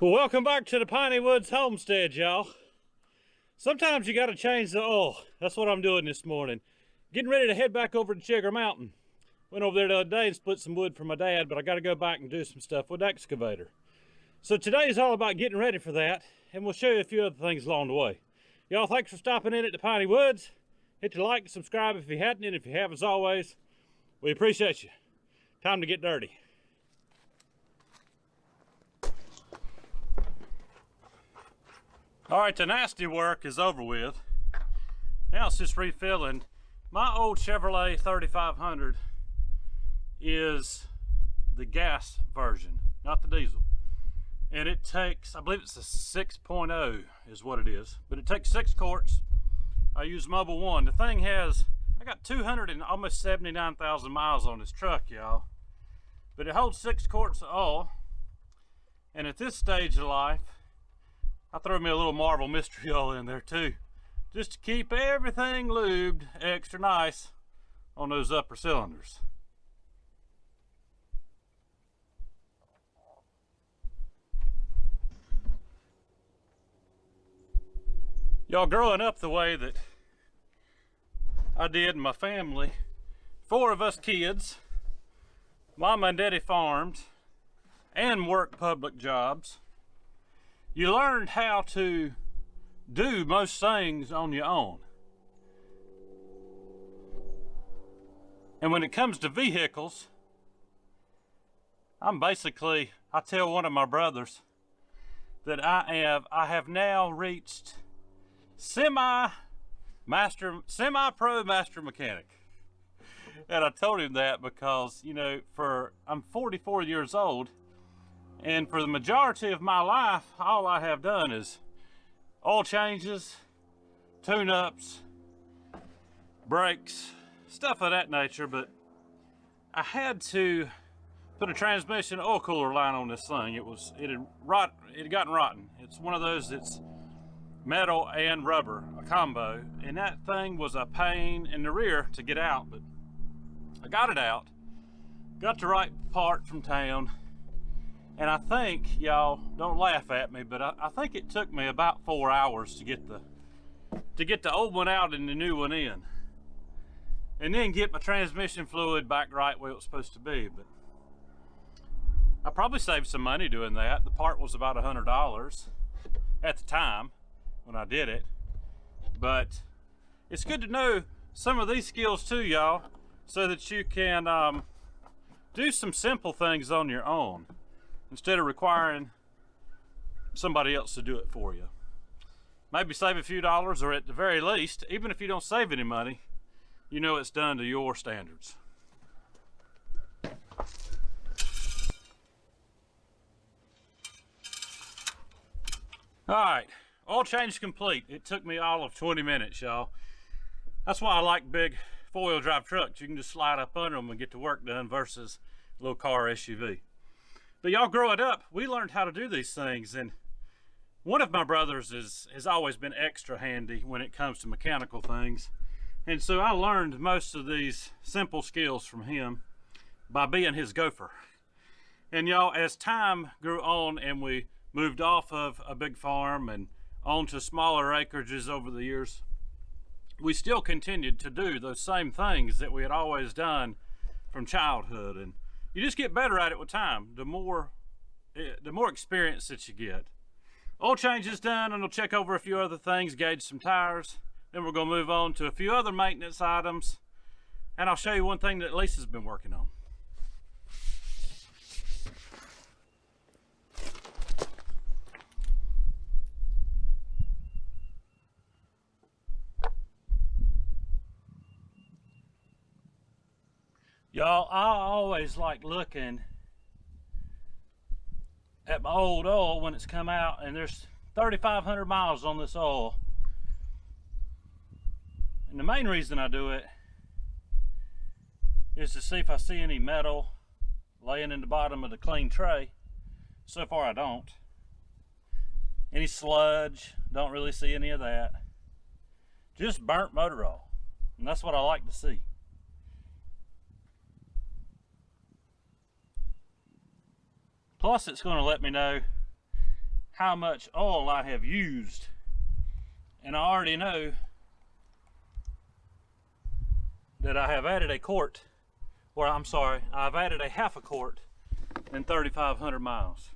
Well, welcome back to the Piney Woods homestead, y'all. Sometimes you got to change the oil. That's what I'm doing this morning. Getting ready to head back over to Chigger Mountain. Went over there the other day and split some wood for my dad, but I got to go back and do some stuff with the excavator. So today is all about getting ready for that, and we'll show you a few other things along the way. Y'all, thanks for stopping in at the Piney Woods. Hit the like and subscribe if you hadn't, and if you have, as always, we appreciate you. Time to get dirty. All right, the nasty work is over with. Now it's just refilling. My old Chevrolet 3500 is the gas version, not the diesel. And it takes, I believe it's a 6.0 is what it is, but it takes 6 quarts. I use Mobile One. The thing has, I got 200 and almost 79,000 miles on this truck, y'all. But it holds 6 quarts of oil. And at this stage of life, I throw me a little Marvel Mystery Oil in there too, just to keep everything lubed extra nice on those upper cylinders. Y'all, growing up the way that I did in my family, 4 of us kids, Mama and Daddy farmed and worked public jobs. You learned how to do most things on your own. And when it comes to vehicles, I tell one of my brothers that I have now reached semi-pro master mechanic. And I told him that because, you know, I'm 44 years old, and for the majority of my life, all I have done is oil changes, tune-ups, brakes, stuff of that nature. But I had to put a transmission oil cooler line on this thing. It had gotten rotten. It's one of those that's metal and rubber, a combo, and that thing was a pain in the rear to get out. But I got it out, got the right part from town. And I think, y'all, don't laugh at me, but I think it took me about 4 hours to get the old one out and the new one in. And then get my transmission fluid back right where it was supposed to be. But I probably saved some money doing that. The part was about $100 at the time when I did it. But it's good to know some of these skills too, y'all, so that you can do some simple things on your own, instead of requiring somebody else to do it for you. Maybe save a few dollars, or at the very least, even if you don't save any money, you know it's done to your standards. All right, oil change complete. It took me all of 20 minutes, y'all. That's why I like big 4-wheel drive trucks. You can just slide up under them and get the work done versus a little car SUV. But y'all, growing up, we learned how to do these things, and one of my brothers has always been extra handy when it comes to mechanical things. And so I learned most of these simple skills from him by being his gopher. And y'all, as time grew on and we moved off of a big farm and onto smaller acreages over the years, we still continued to do those same things that we had always done from childhood. And you just get better at it with time, the more experience that you get. Oil change is done, and we'll check over a few other things, gauge some tires. Then we're gonna move on to a few other maintenance items, and I'll show you one thing that Lisa's been working on. Y'all, I always like looking at my old oil when it's come out, and there's 3,500 miles on this oil. And the main reason I do it is to see if I see any metal laying in the bottom of the clean tray. So far I don't. Any sludge, don't really see any of that. Just burnt motor oil, and that's what I like to see. Plus, it's going to let me know how much oil I have used. And I already know that I have added a quart, or I'm sorry, I've added a half a quart in 3,500 miles.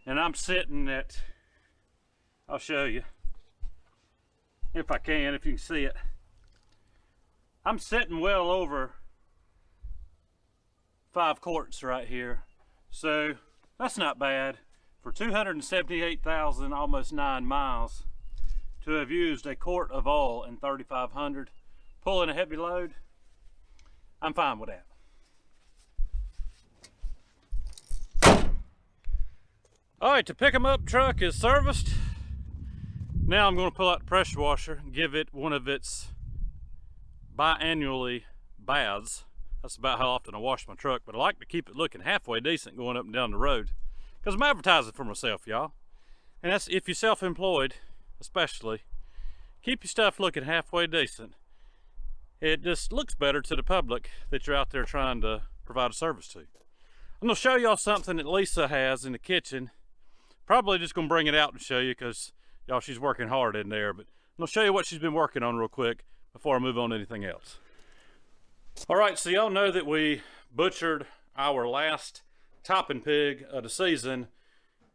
And I'm sitting at, I'll show you if I can, if you can see it. I'm sitting well over 5 quarts right here. So that's not bad for 278,000, almost 9 miles, to have used a quart of oil in 3,500. Pulling a heavy load, I'm fine with that. All right, the pick 'em up truck is serviced. Now I'm going to pull out the pressure washer and give it one of its biannually baths. That's about how often I wash my truck, but I like to keep it looking halfway decent going up and down the road, because I'm advertising for myself, y'all. And that's if you're self-employed, especially. Keep your stuff looking halfway decent. It just looks better to the public that you're out there trying to provide a service to. I'm going to show y'all something that Lisa has in the kitchen. Probably just going to bring it out and show you, because y'all, she's working hard in there. But I'm going to show you what she's been working on real quick before I move on to anything else. All right, so y'all know that we butchered our last topping pig of the season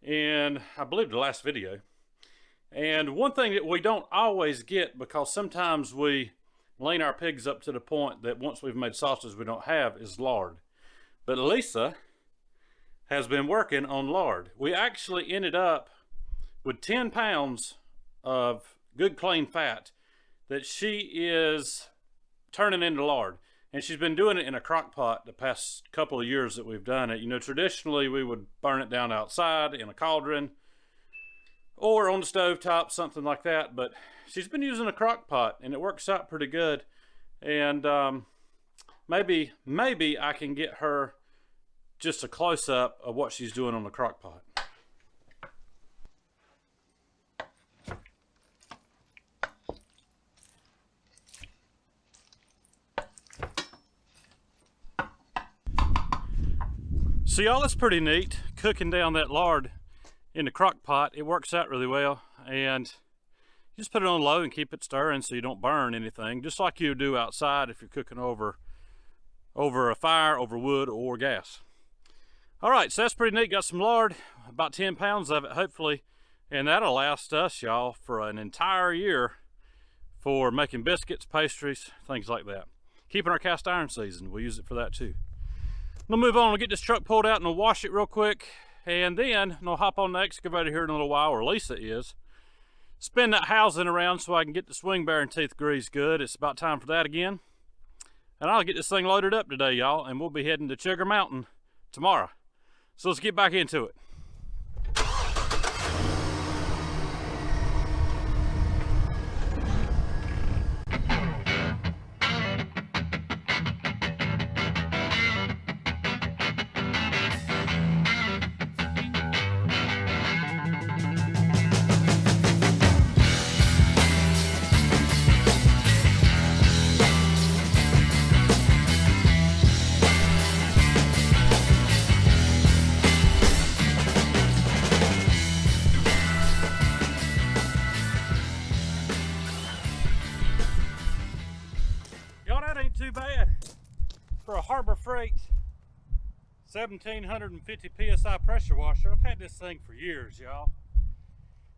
in, I believe, the last video. And one thing that we don't always get, because sometimes we lean our pigs up to the point that once we've made sausage we don't have, is lard. But Lisa has been working on lard. We actually ended up with 10 pounds of good clean fat that she is turning into lard. And she's been doing it in a crock pot the past couple of years that we've done it. You know, traditionally we would burn it down outside in a cauldron or on the stove top, something like that. But she's been using a crock pot and it works out pretty good. And maybe I can get her just a close-up of what she's doing on the crock pot. So y'all, that's pretty neat, cooking down that lard in the crock pot. It works out really well, and you just put it on low and keep it stirring so you don't burn anything, just like you do outside if you're cooking over a fire, over wood or gas. All right, so that's pretty neat. Got some lard, about 10 pounds of it, hopefully, and that'll last us, y'all, for an entire year for making biscuits, pastries, things like that. Keeping our cast iron seasoned, we'll use it for that too. I'm gonna move on and get this truck pulled out and I'll wash it real quick, and then I'll hop on the excavator here in a little while, or Lisa is. Spin that housing around so I can get the swing bearing teeth greased good. It's about time for that again. And I'll get this thing loaded up today, y'all, and we'll be heading to Sugar Mountain tomorrow. So let's get back into it. Too bad for a Harbor Freight 1750 psi pressure washer. I've had this thing for years, y'all.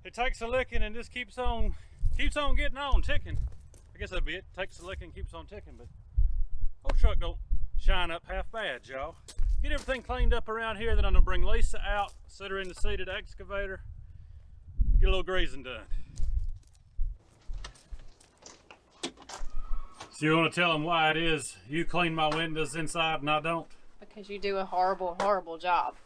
It takes a licking and just keeps on getting on, ticking. I guess that'd be it. Takes a licking, keeps on ticking. But old truck don't shine up half bad, y'all. Get everything cleaned up around here. Then I'm gonna bring Lisa out, sit her in the seat of the excavator, get a little greasing done. So you want to tell them why it is you clean my windows inside and I don't? Because you do a horrible, horrible job.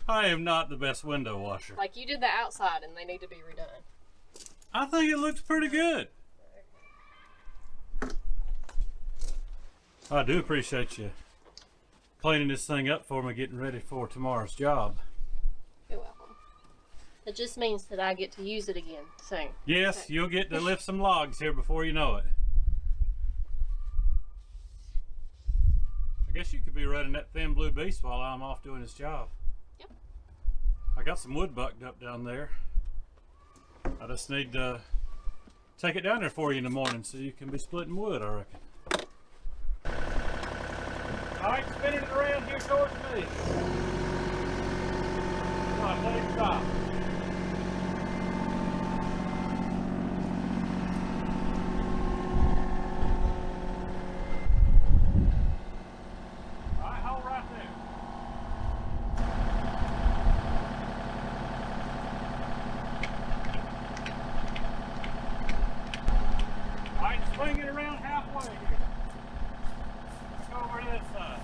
I am not the best window washer. Like, you did the outside and they need to be redone. I think it looks pretty good. I do appreciate you cleaning this thing up for me, getting ready for tomorrow's job. You're welcome. It just means that I get to use it again soon. Yes, Okay. you'll get to lift some logs here before you know it. I guess you could be running that thin blue beast while I'm off doing this job. Yep. I got some wood bucked up down there. I just need to take it down there for you in the morning so you can be splitting wood, I reckon. Alright, spinning it around here towards me. Come on, let it stop. Alright, hold right there. Alright, swing it around halfway here. Go over to this side.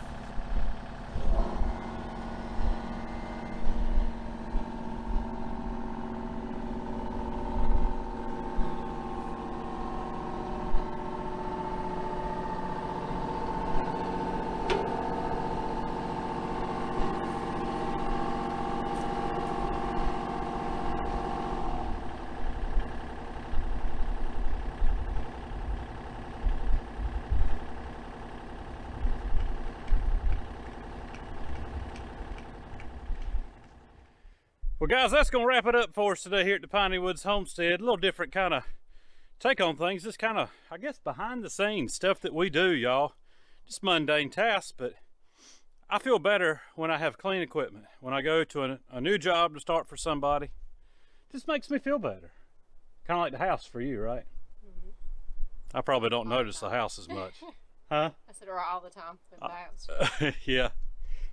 Well guys, that's gonna wrap it up for us today here at the Piney Woods Homestead. A little different kind of take on things, just kind of, I guess, behind the scenes stuff that we do, y'all. Just mundane tasks, but I feel better when I have clean equipment. When I go to a new job to start for somebody, just makes me feel better. Kind of like the house for you, right? I probably don't notice the house as much. Huh? I sit around all the time with the house. Yeah.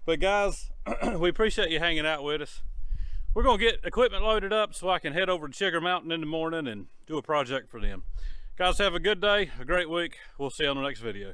But guys, we appreciate you hanging out with us. We're gonna get equipment loaded up so I can head over to Sugar Mountain in the morning and do a project for them. Guys, have a good day, a great week. We'll see you on the next video.